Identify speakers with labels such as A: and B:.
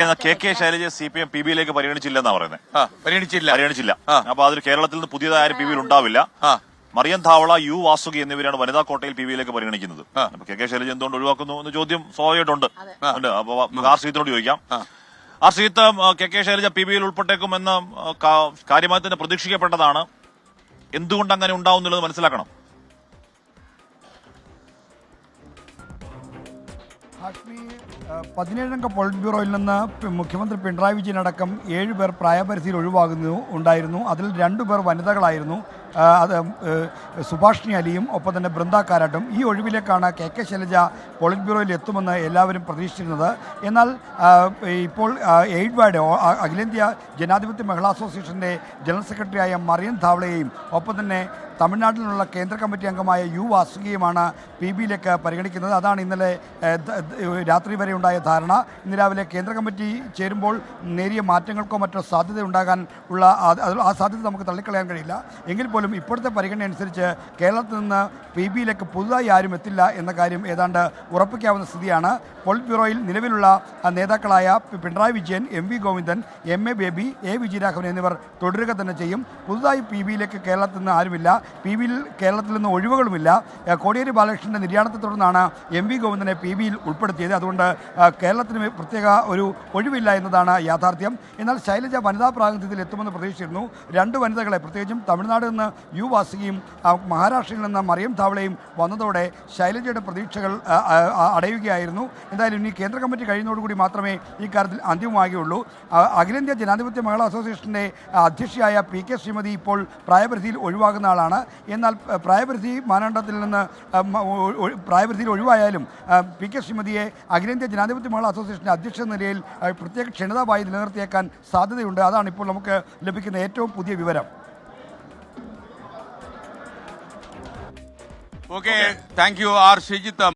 A: K Shailaja CPM PB-യിലേക്ക് പരിഗണിച്ചില്ലെന്നാ പറയുന്നത്. പരിഗണിച്ചില്ല. അപ്പൊ അതിൽ കേരളത്തിൽ നിന്ന് പുതിയതായ PB-യിൽ ഉണ്ടാവില്ല. മറിയം ധാവള, യു വാസുകി എന്നിവരാണ് വനിതാ കോട്ടയിൽ PB-യിലേക്ക് പരിഗണിക്കുന്നത്. അപ്പൊ കെ ശൈലജ എന്തുകൊണ്ട് ഒഴിവാക്കുന്നു എന്ന ചോദ്യം സ്വാഭാവികമായിട്ടുണ്ട്. അപ്പൊ ആർ ശ്രീജിത്തിനോട് ചോദിക്കാം. ആർ ശ്രീജിത്ത്, കെ ശൈലജ PB-യിൽ ഉൾപ്പെട്ടേക്കുമെന്ന് കാര്യമായി തന്നെ പ്രതീക്ഷിക്കപ്പെട്ടതാണ്. എന്തുകൊണ്ട് അങ്ങനെ ഉണ്ടാവും എന്നുള്ളത് മനസ്സിലാക്കണം.
B: ഹാഷ്മി, 17-അംഗ പോളിറ്റ് ബ്യൂറോയിൽ നിന്ന് മുഖ്യമന്ത്രി പിണറായി വിജയൻ അടക്കം 7 പേർ പ്രായപരിധിയിൽ ഉണ്ടായിരുന്നു. അതിൽ 2 പേർ വനിതകളായിരുന്നു. അത് സുഭാഷിണി അലിയും ഒപ്പം തന്നെ ബൃന്ദ കാരാട്ടും. ഈ ഒഴിവിലേക്കാണ് കെ ശൈലജ പോളിറ്റ് ബ്യൂറോയിൽ എത്തുമെന്ന് എല്ലാവരും പ്രതീക്ഷിച്ചിരുന്നത്. എന്നാൽ ഇപ്പോൾ എയ്ഡ്വായുടെ അഖിലേന്ത്യാ ജനാധിപത്യ മഹിളാ അസോസിയേഷൻ്റെ ജനറൽ സെക്രട്ടറിയായ മറിയം ധാവളയെയും ഒപ്പം തന്നെ തമിഴ്നാട്ടിൽ നിന്നുള്ള കേന്ദ്ര കമ്മിറ്റി അംഗമായ യു വാസുകിയുമാണ് PB-യിലേക്ക് പരിഗണിക്കുന്നത്. അതാണ് ഇന്നലെ രാത്രി വരെ ഉണ്ടായ ധാരണ. ഇന്ന് രാവിലെ കേന്ദ്ര കമ്മിറ്റി ചേരുമ്പോൾ നേരിയ മാറ്റങ്ങൾക്കോ മറ്റോ സാധ്യത ഉണ്ടാകാൻ ഉള്ള ആ സാധ്യത നമുക്ക് തള്ളിക്കളയാൻ കഴിയില്ല. എങ്കിൽ പോലും ഇപ്പോഴത്തെ പരിഗണന അനുസരിച്ച് കേരളത്തിൽ നിന്ന് PB-യിലേക്ക് പുതുതായി ആരും എത്തില്ല എന്ന കാര്യം ഏതാണ്ട് ഉറപ്പിക്കാവുന്ന സ്ഥിതിയാണ്. പോളിറ്റ് ബ്യൂറോയിൽ നിലവിലുള്ള നേതാക്കളായ Pinarayi Vijayan, MV Govindan, MA baby, A Vijayaraghavan എന്നിവർ തുടരുക തന്നെ ചെയ്യും. പുതുതായി PB-യിലേക്ക് കേരളത്തിൽ നിന്ന് ആരുമില്ല. PB-യിൽ കേരളത്തിൽ നിന്ന് ഒഴിവുകളുമില്ല. കോടിയേരി ബാലകൃഷ്ണൻ്റെ നിര്യാണത്തെ തുടർന്നാണ് MV ഗോവിന്ദനെ PB-യിൽ ഉൾപ്പെടുത്തിയത്. അതുകൊണ്ട് കേരളത്തിന് പ്രത്യേക ഒരു ഒഴിവില്ല എന്നതാണ് യാഥാർത്ഥ്യം. എന്നാൽ ശൈലജ വനിതാ പ്രാതിനിധ്യത്തിൽ എത്തുമെന്ന് പ്രതീക്ഷിച്ചിരുന്നു. 2 വനിതകളെ, പ്രത്യേകിച്ചും തമിഴ്നാട് നിന്ന് യു വാസുകിയും മഹാരാഷ്ട്രയിൽ നിന്ന് മറിയം ധാവളയും വന്നതോടെ ശൈലജയുടെ പ്രതീക്ഷകൾ അടയുകയായിരുന്നു. എന്തായാലും ഇനി കേന്ദ്ര കമ്മിറ്റി കഴിയുന്നതോടുകൂടി മാത്രമേ ഈ കാര്യത്തിൽ അന്തിമമാകുകയുള്ളൂ. അഖിലേന്ത്യാ ജനാധിപത്യ മഹിളാ അസോസിയേഷന്റെ അധ്യക്ഷയായ PK ശ്രീമതി ഇപ്പോൾ പ്രായപരിധിയിൽ ഒഴിവാകുന്ന ആളാണ്. എന്നാൽ പ്രായപരിധി മാനദണ്ഡത്തിൽ നിന്ന് പ്രായപരിധിയിൽ ഒഴിവായാലും PK ശ്രീമതിയെ അഖിലേന്ത്യാ ജനാധിപത്യ മഹിളാ അസോസിയേഷന്റെ അധ്യക്ഷ നിലയിൽ പ്രത്യേക ക്ഷണിതാവായി നിലനിർത്തിയേക്കാൻ സാധ്യതയുണ്ട്. അതാണ് ഇപ്പോൾ നമുക്ക് ലഭിക്കുന്ന ഏറ്റവും പുതിയ വിവരം.
C: Okay, thank you are Sreejith.